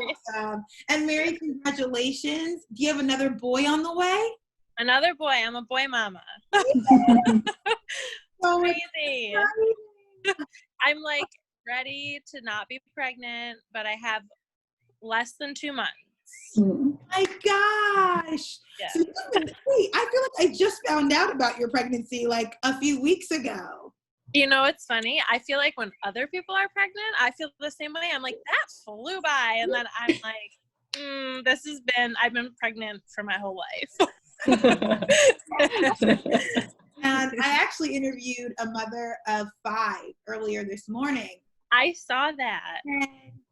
awesome. And Mary, congratulations. Do you have another boy on the way? Another boy. I'm a boy mama. So Crazy. I'm like ready to not be pregnant, but I have less than 2 months. My gosh. Yeah. So wait, I feel like I just found out about your pregnancy like a few weeks ago. You know, it's funny. I feel like when other people are pregnant, I feel the same way. I'm like, that flew by. And then I'm like, I've been pregnant for my whole life. And I actually interviewed a mother of 5 earlier this morning. I saw that. And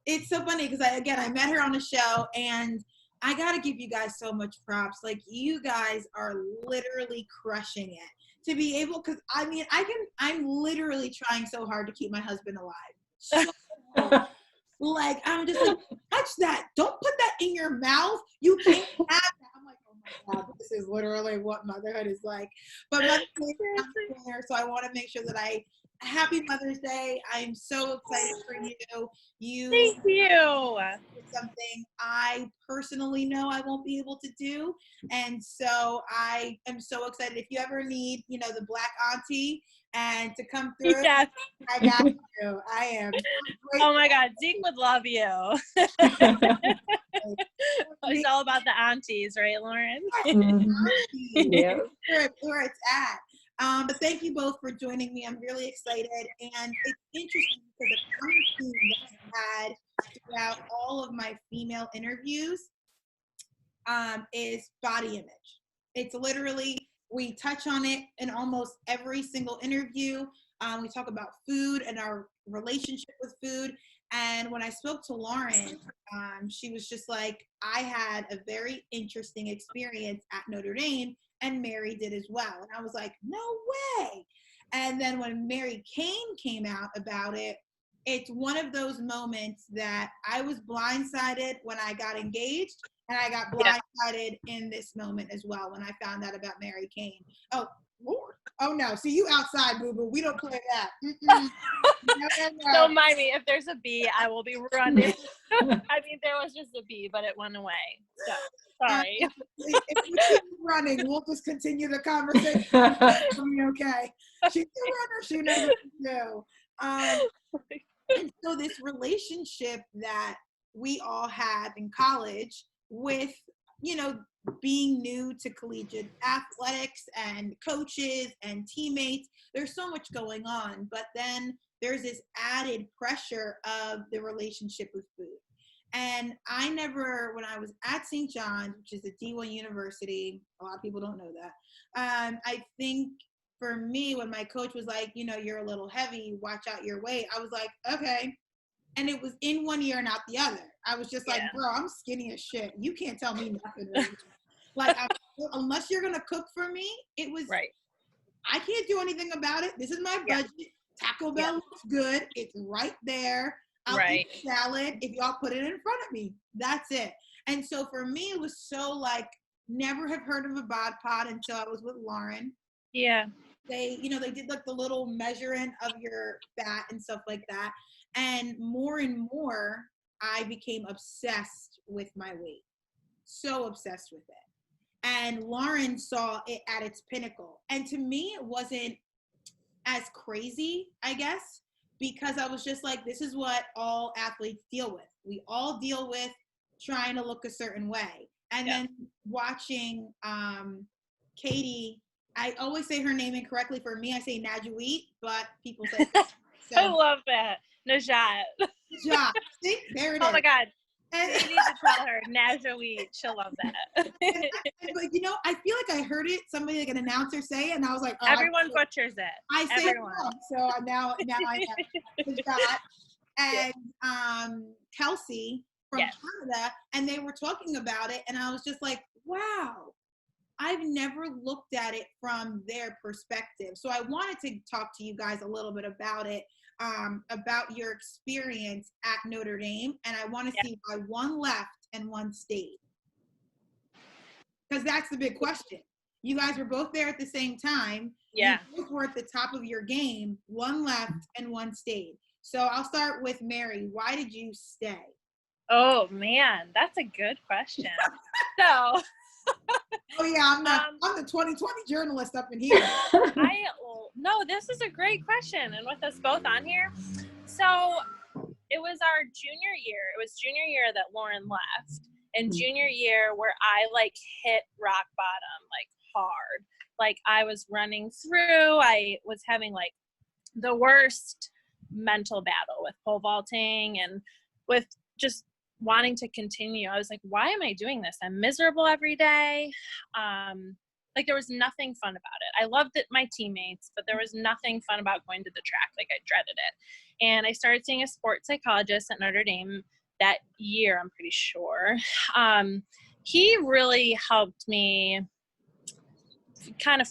it's so funny because I met her on a show, and I got to give you guys so much props. Like, you guys are literally crushing it. To be able, because I'm literally trying so hard to keep my husband alive. So like, I'm just like, touch that. Don't put that in your mouth. You can't have that. I'm like, oh my God, this is literally what motherhood is like. But Mother's Day is there, so I want to make sure that happy Mother's Day. I'm so excited for you. Thank you. It's something I personally know I won't be able to do. And so I am so excited. If you ever need, the black auntie and to come through, Yes. I got you. I am. Oh my God, Zeke would love you. It's all about the aunties, right, Lauren? Yeah. Where it's at. But thank you both for joining me. I'm really excited. And it's interesting because a common theme that I've had throughout all of my female interviews is body image. It's literally, we touch on it in almost every single interview. We talk about food and our relationship with food. And when I spoke to Lauren, she was just like, I had a very interesting experience at Notre Dame, and Mary did as well. And I was like, no way. And then when Mary Kane came out about it, it's one of those moments that I was blindsided when I got engaged, and I got blindsided in this moment as well when I found out about Mary Kane. Oh, Lord. Oh, no. See, you outside, boo-boo. We don't play that. No. Don't mind me. If there's a bee, I will be running. I mean, there was just a bee, but it went away. So, sorry. If you keep running, we'll just continue the conversation. Okay. She's a runner. She never knew. And so this relationship that we all had in college with, being new to collegiate athletics and coaches and teammates, there's so much going on. But then there's this added pressure of the relationship with food. And I never, when I was at St. John's, which is a D1 university, a lot of people don't know that. I think for me, when my coach was like, you're a little heavy, watch out your weight, I was like, okay. And it was in one ear and out the other. I was just like, bro, I'm skinny as shit. You can't tell me nothing. Like, unless you're going to cook for me, it was, right. I can't do anything about it. This is my budget. Taco Bell looks good. It's right there. I'll eat salad if y'all put it in front of me. That's it. And so for me, it was so like, never have heard of a bod pod until I was with Lauren. Yeah. They, they did like the little measuring of your fat and stuff like that. And and more, I became obsessed with my weight. So obsessed with it. And Lauren saw it at its pinnacle. And to me, it wasn't as crazy, I guess, because I was just like, this is what all athletes deal with. We all deal with trying to look a certain way. And then watching Katie, I always say her name incorrectly. For me, I say Najuit, but people say so. I love that. Najat. Najat. See, there it is. Oh my God. And you need to tell her, Najuit. She'll love that. But I feel like I heard it, somebody like an announcer say it, and I was like, oh, everyone butchers it. I say it wrong. So now I have Najat and Kelsey from Canada, and they were talking about it, and I was just like, wow. I've never looked at it from their perspective. So I wanted to talk to you guys a little bit about it, about your experience at Notre Dame. And I want to see why one left and one stayed. Because that's the big question. You guys were both there at the same time. Yeah. You both were at the top of your game. One left and one stayed. So I'll start with Mary. Why did you stay? Oh man, that's a good question. So Oh yeah, I'm the 2020 journalist up in here. No, this is a great question, and with us both on here. So it was our junior year. It was junior year that Lauren left, and junior year where I like hit rock bottom like hard. Like I was running through. I was having like the worst mental battle with pole vaulting and with just wanting to continue. I was like, why am I doing this? I'm miserable every day. Like there was nothing fun about it. I loved it, my teammates, but there was nothing fun about going to the track. Like I dreaded it. And I started seeing a sports psychologist at Notre Dame that year, I'm pretty sure. He really helped me kind of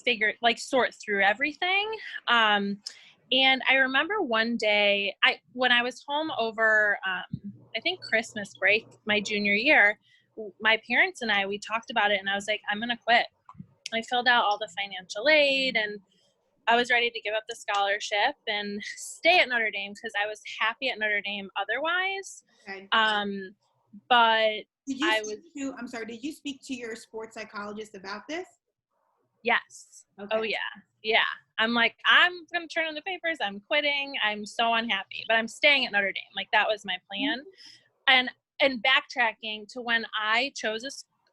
sort through everything. And I remember one day when I was home over, I think Christmas break, my junior year, my parents and we talked about it, and I was like, I'm going to quit. I filled out all the financial aid, and I was ready to give up the scholarship and stay at Notre Dame because I was happy at Notre Dame otherwise. Okay. But did you speak to your sports psychologist about this? Yes. Okay. Oh yeah. Yeah. I'm like, I'm going to turn in the papers. I'm quitting. I'm so unhappy, but I'm staying at Notre Dame. Like that was my plan. And backtracking to when I chose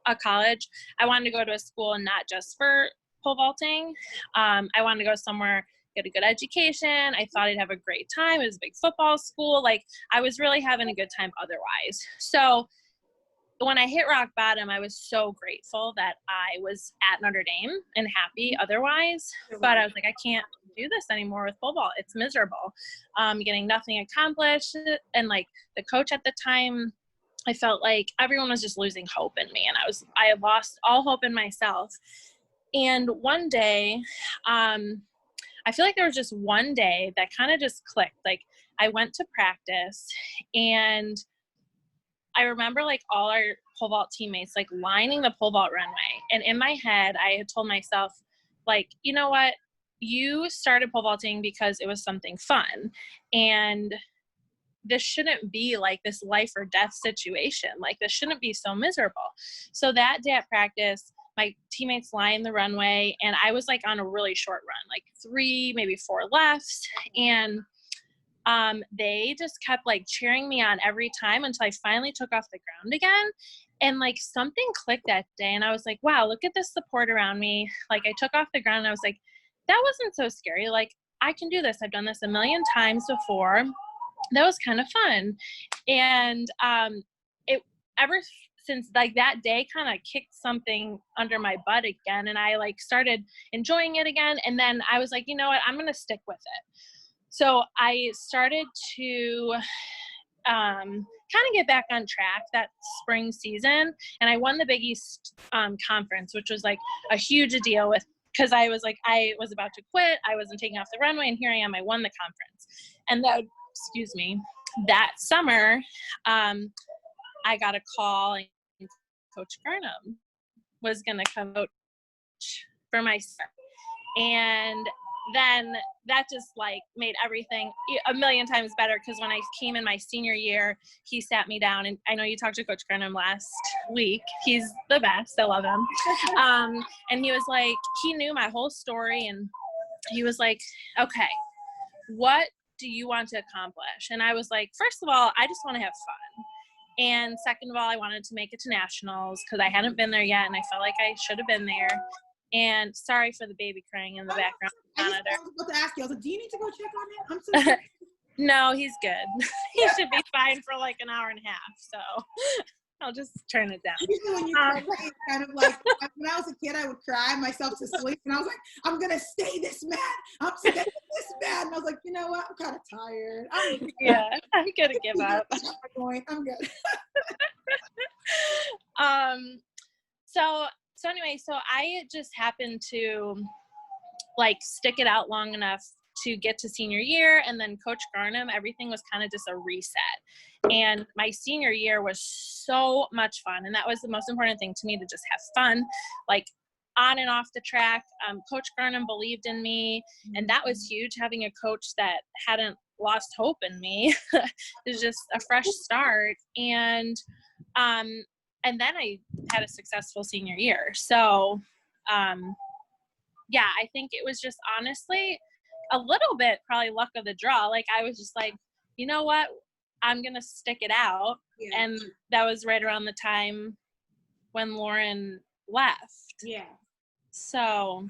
a college, I wanted to go to a school and not just for pole vaulting. I wanted to go somewhere, get a good education. I thought I'd have a great time. It was a big football school. Like I was really having a good time otherwise. So when I hit rock bottom, I was so grateful that I was at Notre Dame and happy otherwise. But I was like, I can't do this anymore with pole vault. It's miserable. Getting nothing accomplished. And like the coach at the time, I felt like everyone was just losing hope in me. And I had lost all hope in myself. And one day, I feel like there was just one day that kind of just clicked. Like I went to practice, and I remember like all our pole vault teammates like lining the pole vault runway. And in my head, I had told myself, like, you know what? You started pole vaulting because it was something fun. And this shouldn't be like this life or death situation. Like this shouldn't be so miserable. So that day at practice, my teammates lined the runway, and I was like on a really short run, like 3, maybe 4 lefts. And they just kept like cheering me on every time until I finally took off the ground again. And like something clicked that day, and I was like, wow, look at this support around me. Like I took off the ground, and I was like, that wasn't so scary. Like I can do this. I've done this a million times before. That was kind of fun. And it ever since like that day kind of kicked something under my butt again, and I like started enjoying it again. And then I was like, you know what, I'm gonna stick with it. So I started to kind of get back on track that spring season, and I won the Big East conference, which was like a huge deal because I was like, I was about to quit, I wasn't taking off the runway, and here I am, I won the conference. And that summer, I got a call, and Coach Garnham was going to come coach for my start. And then that just like made everything a million times better, because when I came in my senior year, he sat me down, and I know you talked to Coach Garnham last week. He's the best. I love him. And he was like, he knew my whole story, and he was like, okay, what do you want to accomplish? And I was like, first of all, I just want to have fun. And second of all, I wanted to make it to nationals because I hadn't been there yet, and I felt like I should have been there. And sorry for the baby crying in the background. I was about to ask you, I was like, do you need to go check on him? I'm so sorry. No, he's good. He should be fine for like an hour and a half. So I'll just turn it down. Usually when you cry, it's kind of like, when I was a kid, I would cry myself to sleep, and I was like, I'm going to stay this mad. I'm staying this mad. And I was like, you know what? I'm kind of tired. I'm going to give up. I'm good. So anyway, so I just happened to like stick it out long enough to get to senior year, and then Coach Garnham, everything was kind of just a reset. And my senior year was so much fun, and that was the most important thing to me, to just have fun, like on and off the track. Coach Garnham believed in me, and that was huge, having a coach that hadn't lost hope in me. It was just a fresh start. And then I had a successful senior year. So, yeah, I think it was just honestly a little bit probably luck of the draw. Like I was just like, you know what, I'm going to stick it out. Yeah. And that was right around the time when Lauren left. Yeah. So.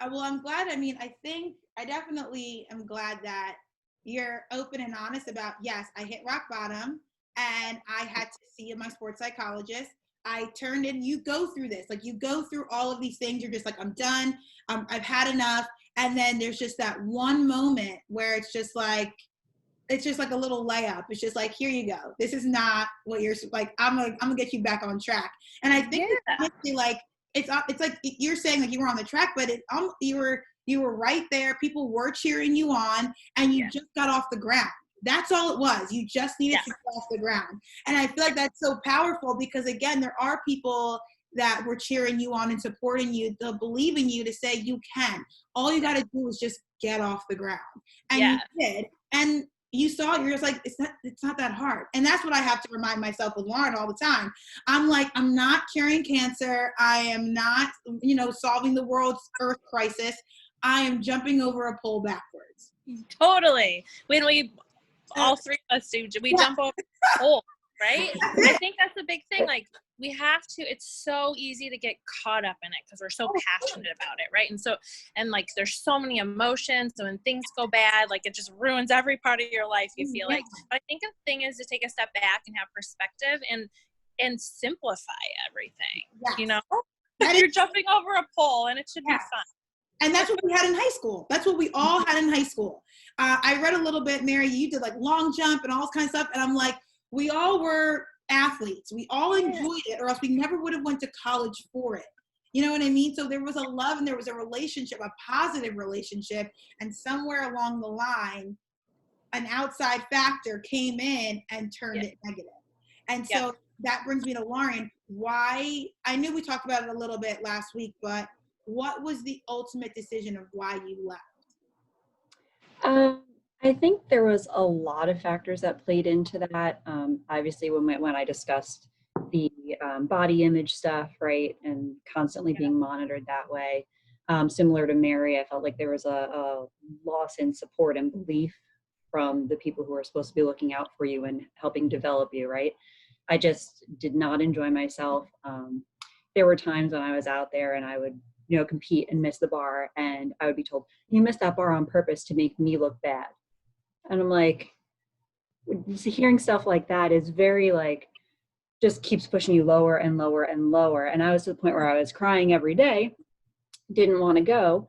Well, I'm glad. I mean, I definitely am glad that you're open and honest about, yes, I hit rock bottom and I had to see my sports psychologist. I turned in, you go through this, like you go through all of these things. You're just like, I'm done. I've had enough. And then there's just that one moment where it's just like a little layup. It's just like, here you go. This is not what you're like. I'm gonna get you back on track. And I think it's honestly like, it's like you're saying like you were on the track, but you were right there. People were cheering you on, and you just got off the ground. That's all it was. You just needed to get off the ground. And I feel like that's so powerful because, again, there are people that were cheering you on and supporting you, they'll believe in you to say you can. All you got to do is just get off the ground. And you did. And you saw it, you're just like, it's not that hard. And that's what I have to remind myself with Lauren all the time. I'm like, I'm not curing cancer. I am not, solving the world's earth crisis. I am jumping over a pole backwards. Totally. When we, all three of us do, we jump over a pole, right? I think that's a big thing. Like, we have to, it's so easy to get caught up in it because we're so passionate about it, right? And like there's so many emotions, so when things go bad, like it just ruins every part of your life, you feel like. But I think the thing is to take a step back and have perspective and simplify everything, You're jumping over a pole and it should be fun. And that's what we had in high school. That's what we all had in high school. I read a little bit, Mary, you did like long jump and all this kind of stuff. And I'm like, we all were athletes. We all enjoyed it, or else we never would have went to college for it. You know what I mean? So there was a love and there was a relationship, a positive relationship. And somewhere along the line, an outside factor came in and turned it negative. And so that brings me to Lauren. Why, I knew we talked about it a little bit last week, but what was the ultimate decision of why you left? I think there was a lot of factors that played into that. Obviously, when I discussed the body image stuff, right, and constantly being monitored that way, similar to Mary, I felt like there was a loss in support and belief from the people who are supposed to be looking out for you and helping develop you, right? I just did not enjoy myself. There were times when I was out there and I would compete and miss the bar, and I would be told, you missed that bar on purpose to make me look bad. And I'm like, hearing stuff like that is very like, just keeps pushing you lower and lower and lower. And I was to the point where I was crying every day, didn't want to go.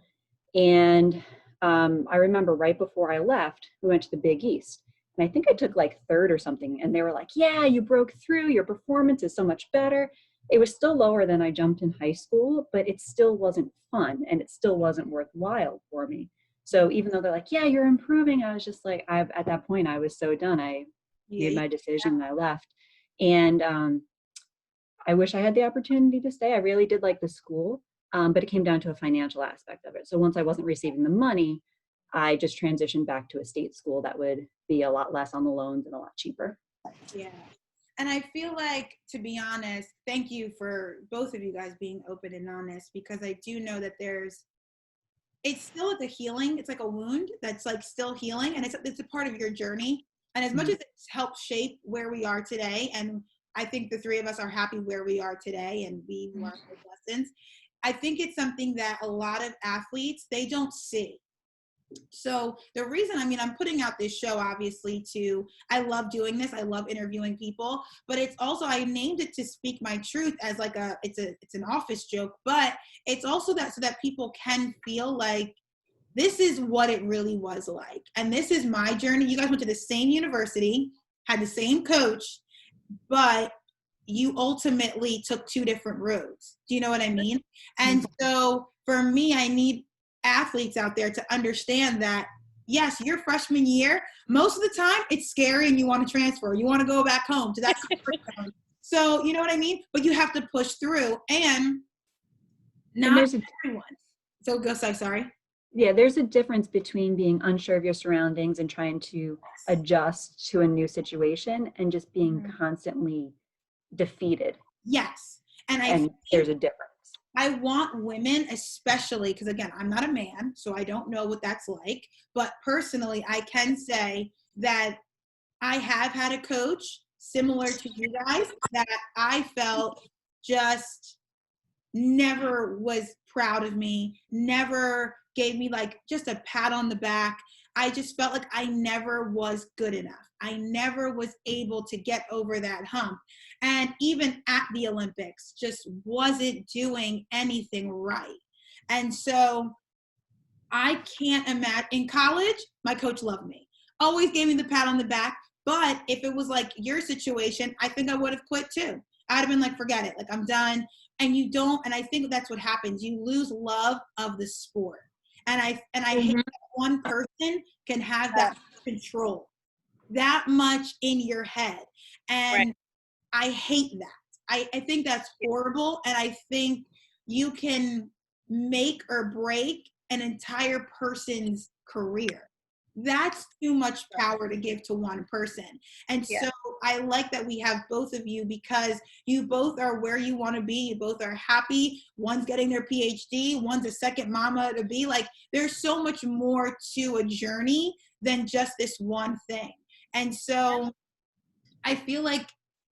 And I remember right before I left, we went to the Big East. And I think I took like third or something. And they were like, yeah, you broke through. Your performance is so much better. It was still lower than I jumped in high school, but it still wasn't fun and it still wasn't worthwhile for me. So even though they're like, yeah, you're improving, I was just like, at that point, I was so done. I made my decision and I left. And I wish I had the opportunity to stay. I really did like the school, but it came down to a financial aspect of it. So once I wasn't receiving the money, I just transitioned back to a state school that would be a lot less on the loans and a lot cheaper. Yeah. And I feel like, to be honest, thank you for both of you guys being open and honest, because I do know that it's still a healing. It's like a wound that's like still healing, and it's a part of your journey. And as much as it's helped shape where we are today, and I think the three of us are happy where we are today and we learned those lessons, I think it's something that a lot of athletes, they don't see. So the reason, I'm putting out this show, obviously, I love doing this. I love interviewing people, but it's also, I named it To Speak My Truth as like it's an office joke, but it's also that so that people can feel like this is what it really was like. And this is my journey. You guys went to the same university, had the same coach, but you ultimately took two different roads. Do you know what I mean? And so for me, I need athletes out there to understand that, yes, your freshman year, most of the time it's scary and you want to transfer. You want to go back home to that comfort zone. So, you know what I mean? But you have to push through, and not everyone. So go, sorry. Yeah, there's a difference between being unsure of your surroundings and trying to adjust to a new situation and just being constantly defeated. Yes. And I And think there's a difference. I want women, especially, because again, I'm not a man, so I don't know what that's like. But personally, I can say that I have had a coach similar to you guys that I felt just never was proud of me, never gave me like just a pat on the back. I just felt like I never was good enough. I never was able to get over that hump. And even at the Olympics, just wasn't doing anything right. And so I can't imagine in college, my coach loved me, always gave me the pat on the back. But if it was like your situation, I think I would have quit too. I'd have been like, forget it, like I'm done. And you don't, and I think that's what happens. You lose love of the sport. And I hate that one person can have that control that much in your head. And I hate that. I think that's horrible. And I think you can make or break an entire person's career. That's too much power to give to one person. And so I like that we have both of you because you both are where you want to be. You both are happy. One's getting their PhD. One's a second mama to be. Like, there's so much more to a journey than just this one thing. And so I feel like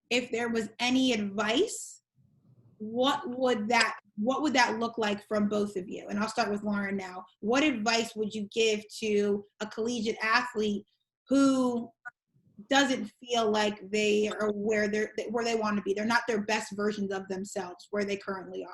if there was any advice, what would that look like from both of you? And I'll start with Lauren now. What advice would you give to a collegiate athlete who doesn't feel like they are where they want to be? They're not their best versions of themselves where they currently are.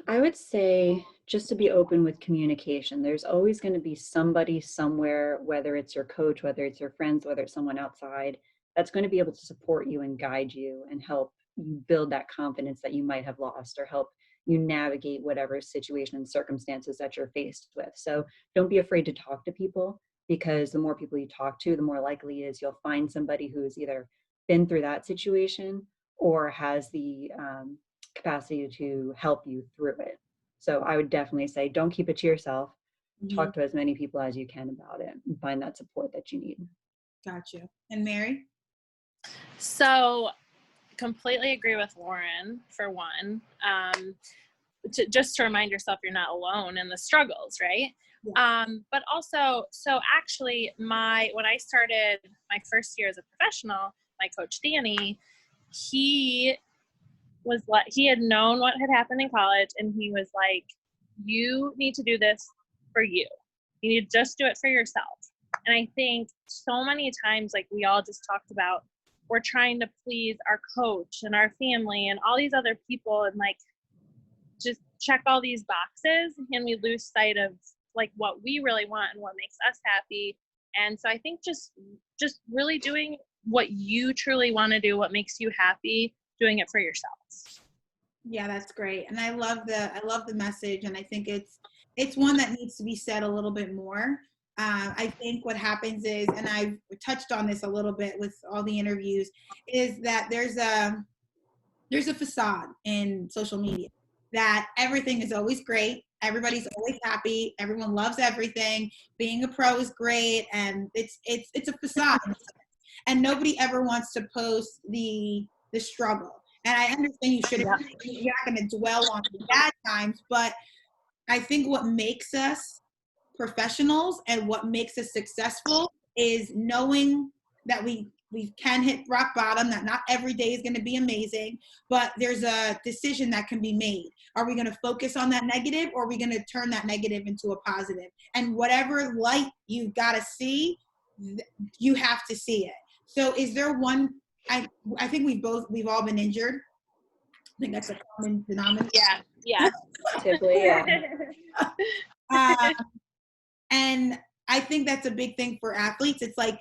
I would say just to be open with communication. There's always going to be somebody somewhere, whether it's your coach, whether it's your friends, whether it's someone outside, that's going to be able to support you and guide you and help you build that confidence that you might have lost or help you navigate whatever situation and circumstances that you're faced with. So don't be afraid to talk to people, because the more people you talk to, the more likely is you'll find somebody who's either been through that situation or has the capacity to help you through it. So I would definitely say don't keep it to yourself. Talk to as many people as you can about it and find that support that you need. Got you. And Mary? So completely agree with Lauren for one. Just to remind yourself you're not alone in the struggles, right? Yeah. But also, so actually when I started my first year as a professional, my coach Danny, he had known what had happened in college, and he was like, you need to do this for you. You need to just do it for yourself. And I think so many times, like we all just talked about, we're trying to please our coach and our family and all these other people and like just check all these boxes, and we lose sight of like what we really want and what makes us happy. And so I think just really doing what you truly want to do, what makes you happy, doing it for yourselves. Yeah, that's great. And I love the message, and I think it's one that needs to be said a little bit more. I think what happens is, and I've touched on this a little bit with all the interviews, is that there's a facade in social media that everything is always great, everybody's always happy, everyone loves everything, being a pro is great, and it's a facade, and nobody ever wants to post the struggle. And I understand you're not going to dwell on the bad times, but I think what makes us professionals and what makes us successful is knowing that we can hit rock bottom, that not every day is going to be amazing, but there's a decision that can be made. Are we going to focus on that negative, or are we going to turn that negative into a positive? And whatever light you got to see, you have to see it. So is there one, I think we've all been injured. I think that's a common denominator. Yeah. Typically, yeah. And I think that's a big thing for athletes. It's like,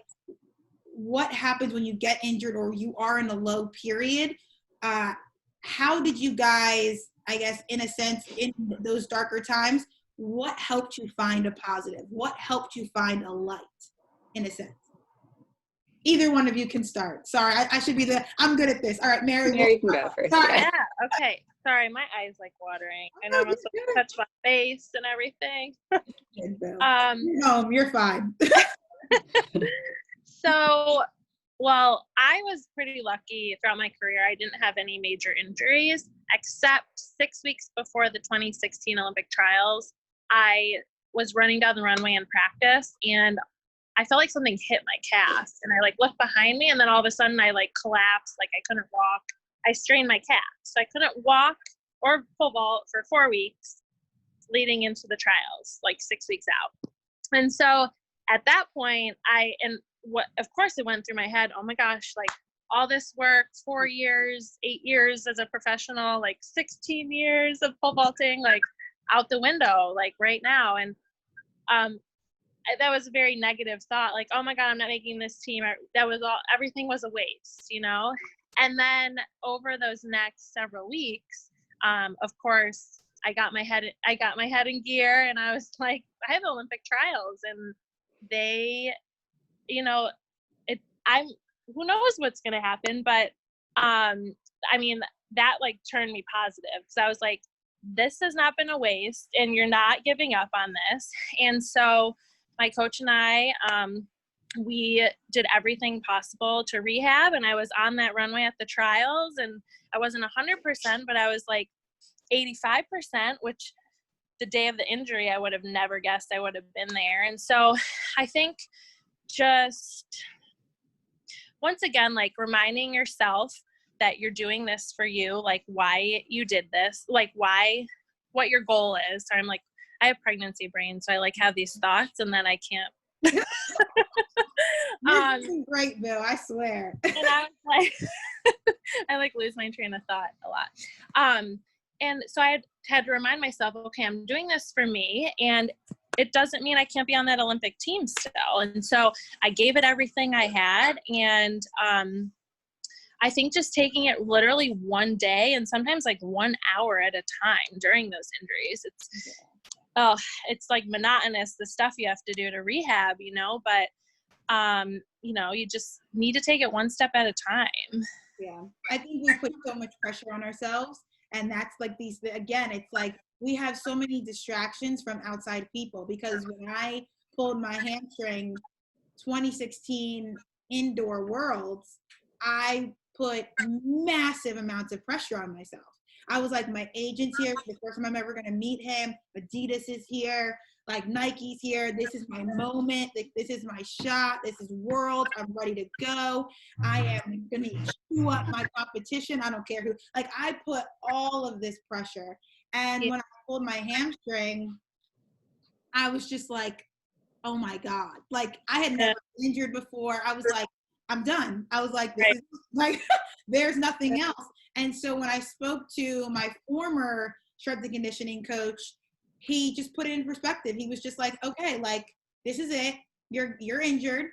what happens when you get injured or you are in a low period? How did you guys, I guess, in a sense, in those darker times, what helped you find a positive? What helped you find a light, in a sense? Either one of you can start. Sorry, I should be I'm good at this. All right, Mary. Mary can go first. Sorry. Yeah, okay. Sorry, my eyes like watering. I know I'm supposed to touch my face and everything. You're fine. So, well, I was pretty lucky throughout my career. I didn't have any major injuries, except 6 weeks before the 2016 Olympic trials. I was running down the runway in practice, and I felt like something hit my calf, and I like looked behind me, and then all of a sudden I like collapsed, like I couldn't walk. I strained my calf, so I couldn't walk or pole vault for 4 weeks leading into the trials, like 6 weeks out. And so at that point, of course it went through my head, oh my gosh, like all this work, 4 years, 8 years as a professional, like 16 years of pole vaulting, like out the window, like right now. And that was a very negative thought, like, oh my God, I'm not making this team. Everything was a waste, you know? And then over those next several weeks, of course, I got my head in gear, and I was like, I have Olympic trials, and they, you know, who knows what's going to happen, but, I mean, that like turned me positive, because I was like, this has not been a waste, and you're not giving up on this. And so my coach and I, we did everything possible to rehab, and I was on that runway at the trials, and I wasn't 100%, but I was like 85%, which the day of the injury, I would have never guessed I would have been there. And so I think just once again, like reminding yourself that you're doing this for you, like why you did this, like what your goal is. So I'm like, I have pregnancy brain, so I like have these thoughts, and then I can't. You're doing great, Bill, I swear. And I was like, I like lose my train of thought a lot. And so I had to remind myself, okay, I'm doing this for me, and it doesn't mean I can't be on that Olympic team still. And so I gave it everything I had, and I think just taking it literally one day, and sometimes like 1 hour at a time during those injuries. It's like monotonous, the stuff you have to do to rehab, you know, but you know, you just need to take it one step at a time. Yeah. I think we put so much pressure on ourselves, and that's like again, it's like we have so many distractions from outside people, because when I pulled my hamstring 2016 indoor worlds, I put massive amounts of pressure on myself. I was like, my agent's here. The first time I'm ever going to meet him. Adidas is here. Like Nike's here. This is my moment. Like, this is my shot. This is world. I'm ready to go. I am going to chew up my competition. I don't care who. Like, I put all of this pressure. And when I pulled my hamstring, I was just like, oh my God. Like, I had never been injured before. I was like, I'm done. I was like, this is like, there's nothing else. And so when I spoke to my former strength and conditioning coach, he just put it in perspective. He was just like, okay, like, this is it. You're injured.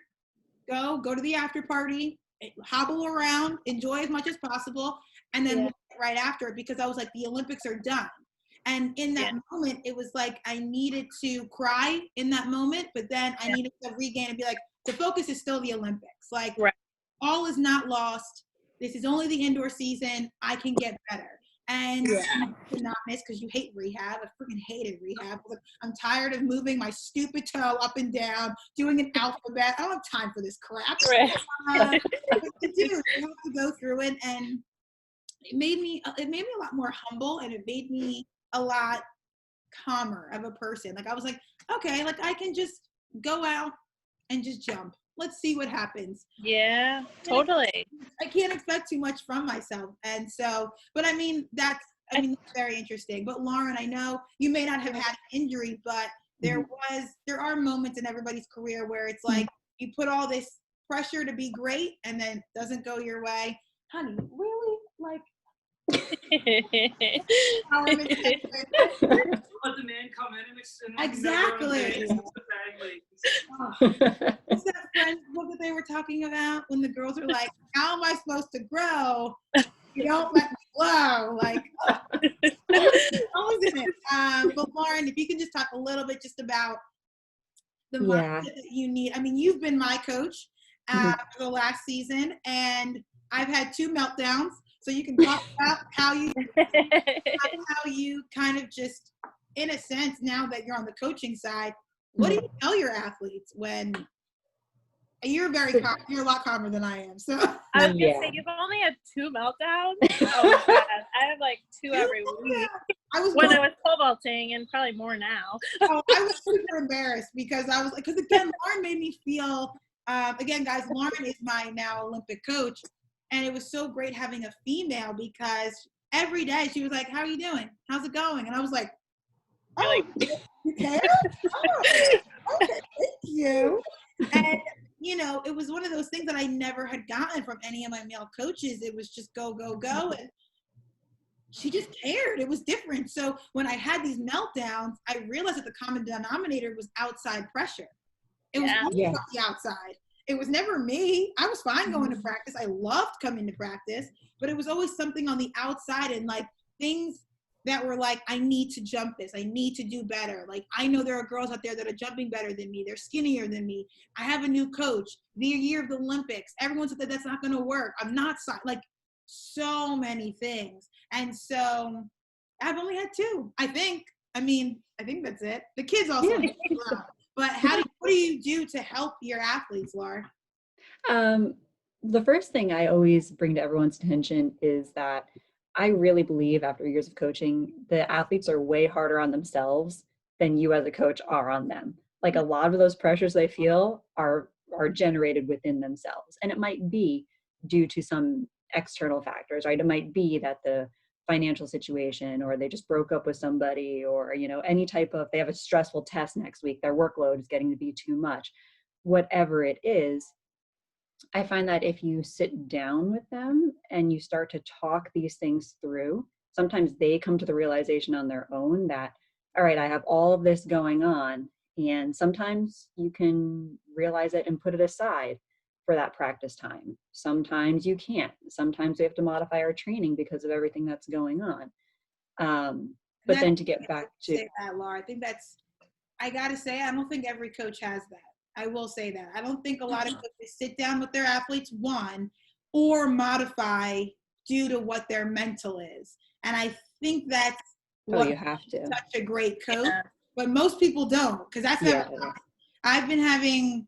Go to the after party, hobble around, enjoy as much as possible, and then right after it, because I was like, the Olympics are done. And in that moment, it was like I needed to cry in that moment, but then I needed to regain and be like, the focus is still the Olympics. Like, all is not lost. This is only the indoor season. I can get better. And monotonous, because you hate rehab. I freaking hated rehab. I'm tired of moving my stupid toe up and down, doing an alphabet. I don't have time for this crap. But to do, you have to go through it, and it made me a lot more humble, and it made me a lot calmer of a person. Like, I was like, okay, like, I can just go out and just jump. Let's see what happens. Yeah, totally. I can't expect too much from myself. And so, but I mean, that's very interesting. But Lauren, I know you may not have had an injury, but there are moments in everybody's career where it's like you put all this pressure to be great, and then it doesn't go your way. Honey, really? Like, let the man come in and exactly. What's that friend book that they were talking about when the girls are like, how am I supposed to grow? You don't let me grow. Like, wasn't it? But Lauren, if you can just talk a little bit just about the mindset that you need. I mean, you've been my coach, for the last season, and I've had 2 meltdowns. So you can talk about how you kind of just, in a sense, now that you're on the coaching side, what do you tell your athletes when you're you're a lot calmer than I am. So I was gonna say, you've only had 2 meltdowns. Oh God, I have like 2 every week. I was pole vaulting, and probably more now. I was super embarrassed because I was like, because again, Lauren made me feel. Again, guys, Lauren is my now Olympic coach, and it was so great having a female because every day she was like, "How are you doing? How's it going?" And I was like, "Oh, you care? Oh, okay, thank you." And you know, it was one of those things that I never had gotten from any of my male coaches. It was just go, go, go. And she just cared. It was different. So when I had these meltdowns, I realized that the common denominator was outside pressure. It was always on the outside. It was never me. I was fine going to practice. I loved coming to practice, but it was always something on the outside and like things that were like, I need to jump this. I need to do better. Like, I know there are girls out there that are jumping better than me. They're skinnier than me. I have a new coach. The year of the Olympics. Everyone said that that's not going to work. I'm not like so many things. And so I've only had 2, I think. I mean, I think that's it. The kids also. But what do you do to help your athletes, Laura? The first thing I always bring to everyone's attention is that I really believe after years of coaching, the athletes are way harder on themselves than you as a coach are on them. Like a lot of those pressures they feel are generated within themselves. And it might be due to some external factors, right? It might be that the financial situation, or they just broke up with somebody, or, you know, any type of, they have a stressful test next week, their workload is getting to be too much. Whatever it is, I find that if you sit down with them and you start to talk these things through, sometimes they come to the realization on their own that, all right, I have all of this going on. And sometimes you can realize it and put it aside for that practice time. Sometimes you can't. Sometimes we have to modify our training because of everything that's going on. But then to get back to say that, Laura, I think that's, I got to say, I don't think every coach has that. I will say that. I don't think a lot of coaches sit down with their athletes, or modify due to what their mental is. And I think that's what you have to. Such a great coach. Yeah. But most people don't, because that's never I've been having,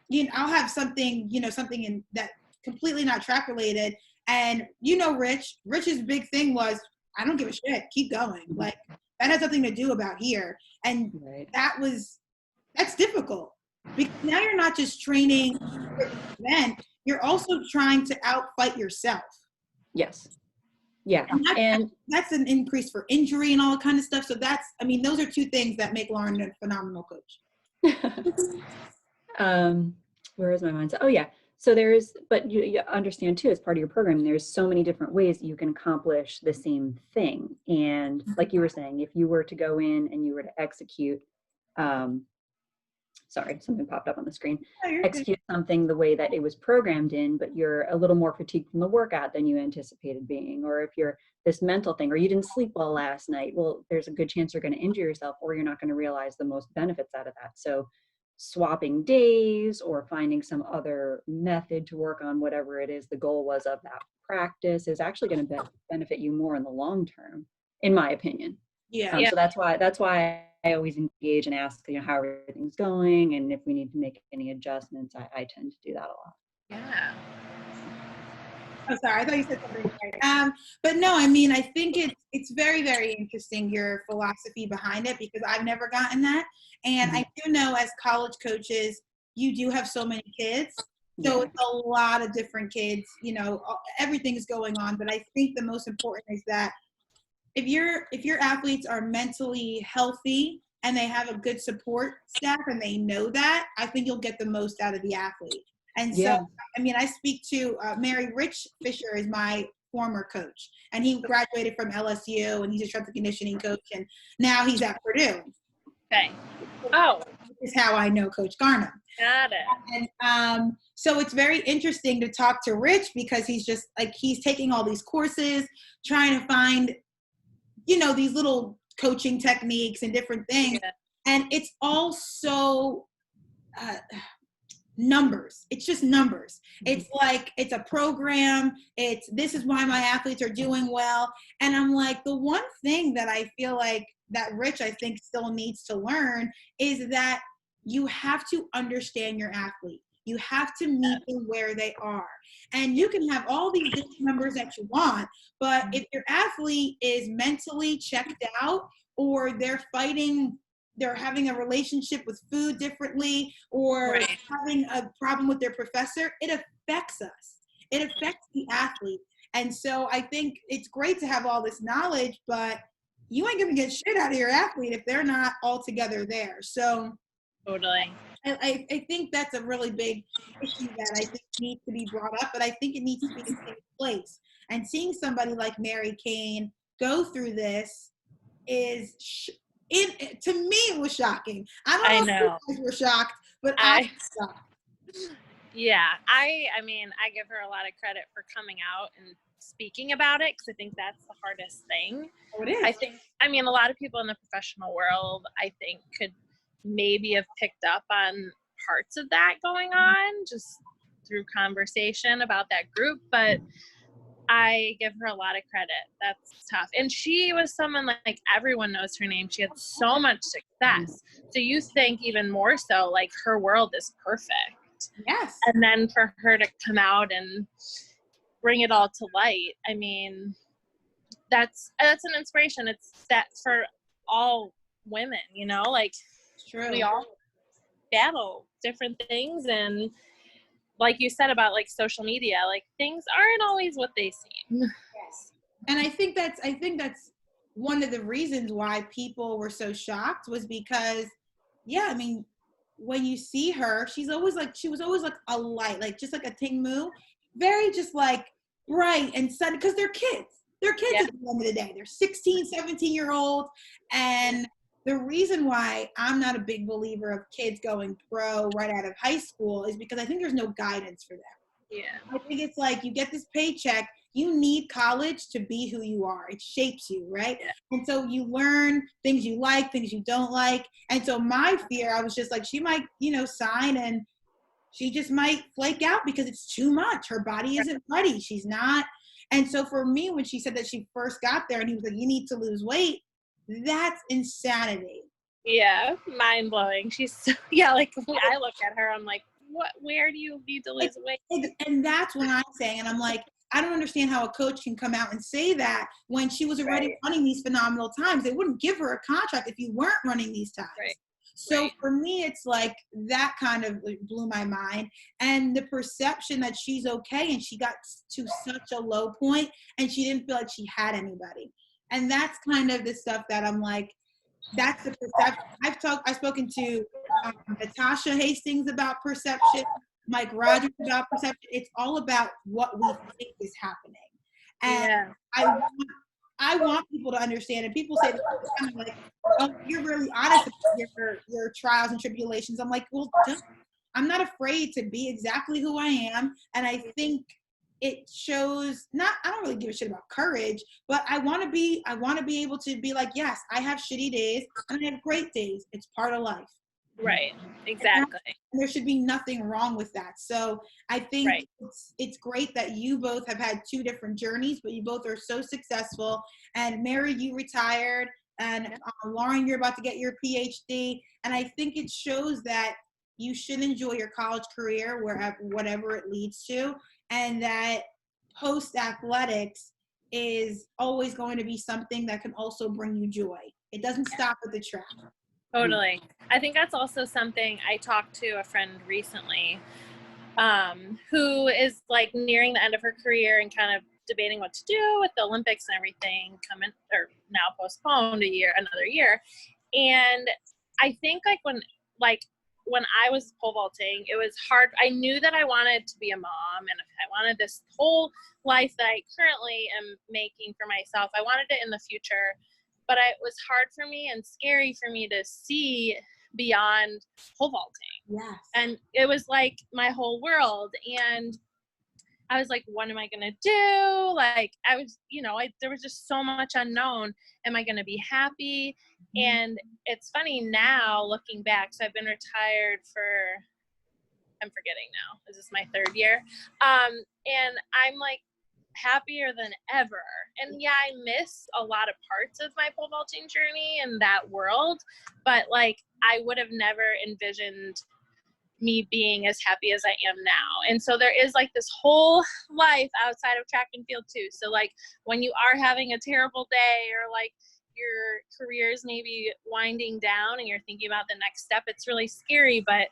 you know, I'll have something, you know, something in that completely not track related. And, you know, Rich's big thing was, I don't give a shit, keep going. Like, that has nothing to do about here. And that's difficult. Because now you're not just training for the event, you're also trying to outfight yourself. Yes. Yeah. And that's an increase for injury and all that kind of stuff. So that's, I mean, those are 2 things that make Lauren a phenomenal coach. Where is my mindset? Oh yeah. So but you understand too, as part of your program, there's so many different ways that you can accomplish the same thing. And like you were saying, if you were to go in and you were to execute, sorry, something popped up on the screen. Execute something the way that it was programmed in, but you're a little more fatigued from the workout than you anticipated being, or if you're this mental thing, or you didn't sleep well last night, well, there's a good chance you're going to injure yourself, or you're not going to realize the most benefits out of that. So swapping days or finding some other method to work on whatever it is the goal was of that practice is actually going to benefit you more in the long term, in my opinion. So that's why I always engage and ask, you know, how everything's going, and if we need to make any adjustments. I tend to do that a lot. Yeah. I'm sorry, I thought you said something right. But no, I mean, I think it's very, very interesting, your philosophy behind it, because I've never gotten that. And I do know as college coaches, you do have so many kids. So it's a lot of different kids, you know, everything is going on. But I think the most important is that if your athletes are mentally healthy and they have a good support staff and they know that, I think you'll get the most out of the athlete. And so, I mean, I speak to Rich Fisher is my former coach, and he graduated from LSU, and he's a strength and conditioning coach, and now he's at Purdue. Okay. Oh. This is how I know Coach Garnham. Got it. And so it's very interesting to talk to Rich, because he's just like, he's taking all these courses, trying to find, you know, these little coaching techniques and different things. Yeah. And it's all so, numbers. It's just numbers. It's like, it's a program. This is why my athletes are doing well. And I'm like, the one thing that I feel like that Rich, I think, still needs to learn is that you have to understand your athlete. You have to meet them where they are. And you can have all these different numbers that you want, but if your athlete is mentally checked out, or they're having a relationship with food differently, or having a problem with their professor, it affects us. It affects the athlete. And so I think it's great to have all this knowledge, but you ain't gonna get shit out of your athlete if they're not all together there. So Totally. I think that's a really big issue that I think needs to be brought up, but I think it needs to be in the same place. And seeing somebody like Mary Kane go through this is, to me, it was shocking. I don't know if you guys were shocked, but I was shocked. Yeah, I mean, I give her a lot of credit for coming out and speaking about it, because I think that's the hardest thing. Oh, it is. I mean, a lot of people in the professional world, I think, could maybe have picked up on parts of that going on just through conversation about that group, but I give her a lot of credit. That's tough. And she was someone like everyone knows her name. She had so much success. So you think even more so, like, her world is perfect. Yes. And then for her to come out and bring it all to light, I mean, that's an inspiration. It's that for all women, you know, like, True. we all battle different things, and like you said about like social media, like, things aren't always what they seem. Yes. And I think that's one of the reasons why people were so shocked, was because, yeah, I mean, when you see her, she was always like a light, like just like a Ting Moo, very just like bright and sunny, because they're kids. They're kids at the end of the day. They're 16, 17-year-olds. And the reason why I'm not a big believer of kids going pro right out of high school is because I think there's no guidance for them. Yeah. I think it's like, you get this paycheck, you need college to be who you are. It shapes you, right? Yeah. And so you learn things you like, things you don't like. And so my fear, I was just like, she might, sign, and she just might flake out because it's too much. Her body isn't ready. She's not. And so for me, when she said that she first got there and he was like, you need to lose weight, that's insanity. Yeah, mind blowing. She's so, like, I look at her, I'm like, where do you need to lose weight? And that's what I'm saying. And I'm like, I don't understand how a coach can come out and say that when she was already running these phenomenal times. They wouldn't give her a contract if you weren't running these times. Right. So for me, it's like that kind of blew my mind. And the perception that she's okay, and she got to such a low point and she didn't feel like she had anybody. And that's kind of the stuff that I'm like, that's the perception. I've spoken to Natasha Hastings about perception, Mike Rogers about perception. It's all about what we think is happening. And I want people to understand, and people say that kind of like, oh, you're really honest about your trials and tribulations. I'm like, well, I'm not afraid to be exactly who I am. And I think it shows, I don't really give a shit about courage, but I want to be able to be like, yes, I have shitty days and I have great days. It's part of life. Right. Exactly. And there should be nothing wrong with that. So I think it's great that you both have had two different journeys, but you both are so successful. And Mary, you retired, and Lauren, you're about to get your PhD. And I think it shows that you should enjoy your college career, whatever it leads to, and that post-athletics is always going to be something that can also bring you joy. It doesn't stop at the track. Totally. I think that's also something I talked to a friend recently who is like nearing the end of her career and kind of debating what to do with the Olympics and everything coming, or now postponed another year. And I think when I was pole vaulting, it was hard. I knew that I wanted to be a mom, and I wanted this whole life that I currently am making for myself. I wanted it in the future, but it was hard for me and scary for me to see beyond pole vaulting. Yes. And it was like my whole world. And I was like, what am I going to do? Like, I was, there was just so much unknown. Am I going to be happy? And it's funny now looking back. So I've been retired for, I'm forgetting now. This is my 3rd year. And I'm like happier than ever. And yeah, I miss a lot of parts of my pole vaulting journey and that world, but like I would have never envisioned me being as happy as I am now. And so there is like this whole life outside of track and field too. So like when you are having a terrible day or like your career is maybe winding down and you're thinking about the next step, it's really scary, but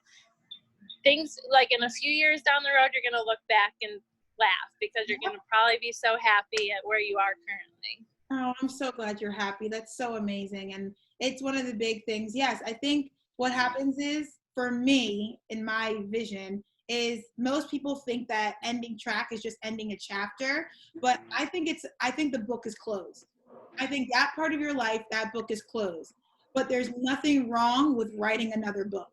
things like in a few years down the road, you're going to look back and laugh because you're going to probably be so happy at where you are currently. Oh, I'm so glad you're happy. That's so amazing. And it's one of the big things. Yes, I think what happens is, for me, in my vision, is most people think that ending track is just ending a chapter, but I think the book is closed. I think that part of your life, that book is closed. But there's nothing wrong with writing another book.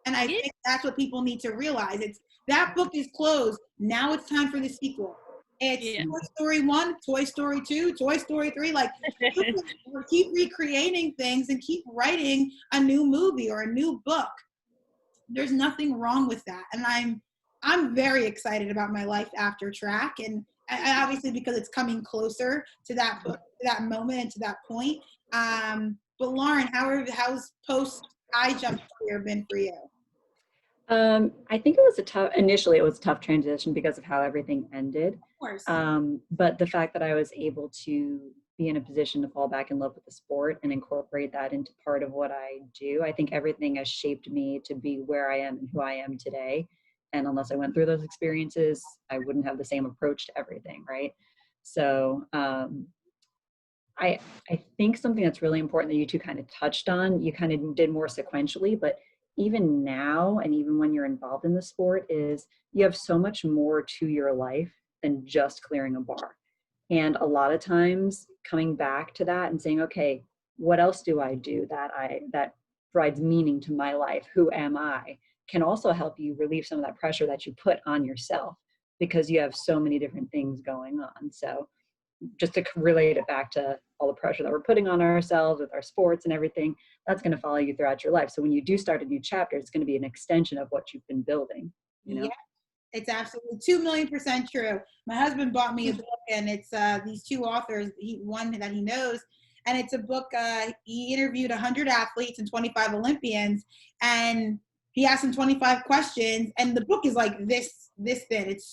And I think that's what people need to realize. It's that book is closed. Now it's time for the sequel. It's Toy Story 1, Toy Story 2, Toy Story 3. Like, keep recreating things and keep writing a new movie or a new book. There's nothing wrong with that. And I'm very excited about my life after track. And obviously because it's coming closer to that moment and to that point. But Lauren, how's post high jump career been for you? I think initially it was a tough transition because of how everything ended. Of course. But the fact that I was able to be in a position to fall back in love with the sport and incorporate that into part of what I do, I think everything has shaped me to be where I am and who I am today. And unless I went through those experiences, I wouldn't have the same approach to everything, right? So I think something that's really important that you two kind of touched on, you kind of did more sequentially, but even now, and even when you're involved in the sport, is you have so much more to your life than just clearing a bar. And a lot of times coming back to that and saying, okay, what else do I do that provides meaning to my life? Who am I? Can also help you relieve some of that pressure that you put on yourself because you have so many different things going on. So just to relate it back to all the pressure that we're putting on ourselves with our sports and everything, that's going to follow you throughout your life. So when you do start a new chapter, it's going to be an extension of what you've been building. You know? Yeah, it's absolutely 2,000,000% true. My husband bought me a book, and it's these two authors, one that he knows, and it's a book. He interviewed 100 athletes and 25 Olympians, and he asked them 25 questions, and the book is like this thin. It's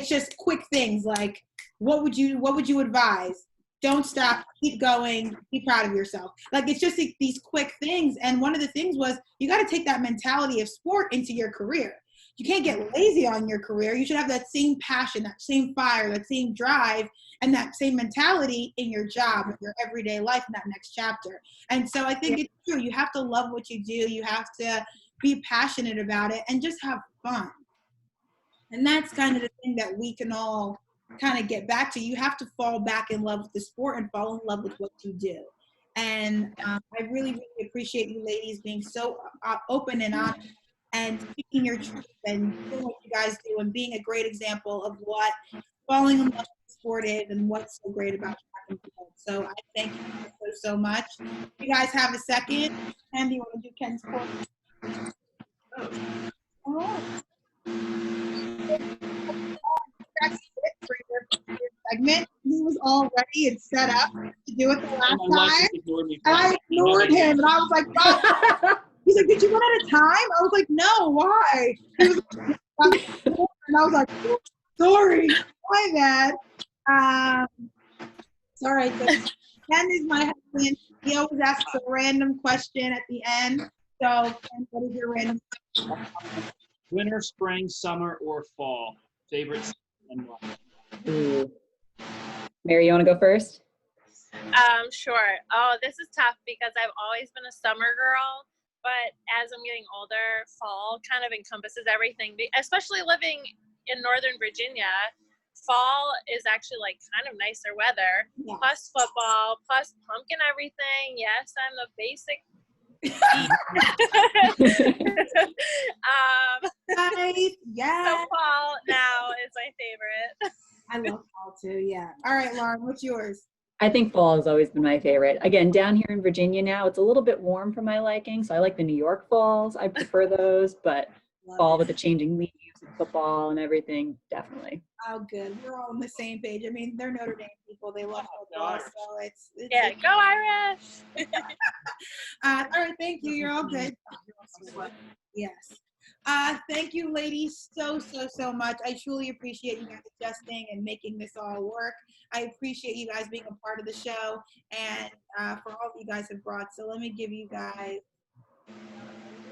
just quick things like, what would you advise? Don't stop, keep going, be proud of yourself. Like, it's just like these quick things. And one of the things was, you got to take that mentality of sport into your career. You can't get lazy on your career. You should have that same passion, that same fire, that same drive, and that same mentality in your job, in your everyday life, in that next chapter. And so I think it's true. You have to love what you do. You have to be passionate about it and just have fun. And that's kind of the thing that we can all kind of get back to. You have to fall back in love with the sport and fall in love with what you do. And I really, really appreciate you ladies being so open and honest and speaking your truth and doing what you guys do and being a great example of what falling in love with the sport is and what's so great about track and field. So I thank you so much. If you guys have a second, Ken, do you want to do Ken's quote? Oh. That's it for your segment. He was all ready and set up to do it the last time. I ignored him, and I was like, "Fuck." He's like, "Did you run out of time?" I was like, "No, why?" He was like, and I was like, "Sorry, my bad." Sorry. So Ken is my husband. He always asks a random question at the end. So, Ken, what is your random question? Winter, spring, summer, or fall? Favorites and why? Ooh. Mary, you want to go first? Sure. Oh, this is tough because I've always been a summer girl, but as I'm getting older, fall kind of encompasses everything, especially living in Northern Virginia. Fall is actually like kind of nicer weather, plus football, plus pumpkin everything. Yes, I'm the basic. Yeah. So fall now is my favorite. I love fall too. Yeah. All right, Lauren, what's yours? I think fall has always been my favorite. Again, down here in Virginia now, it's a little bit warm for my liking. So I like the New York falls. I prefer those, but fall with the changing leagues and football and everything, definitely. Oh, good. We're all on the same page. I mean, they're Notre Dame people. They love football, so it's Yeah, go Irish. all right, thank you. You're all good. Yes. Thank you, ladies, so much. I truly appreciate you guys adjusting and making this all work. I appreciate you guys being a part of the show and for all you guys have brought. So let me give you guys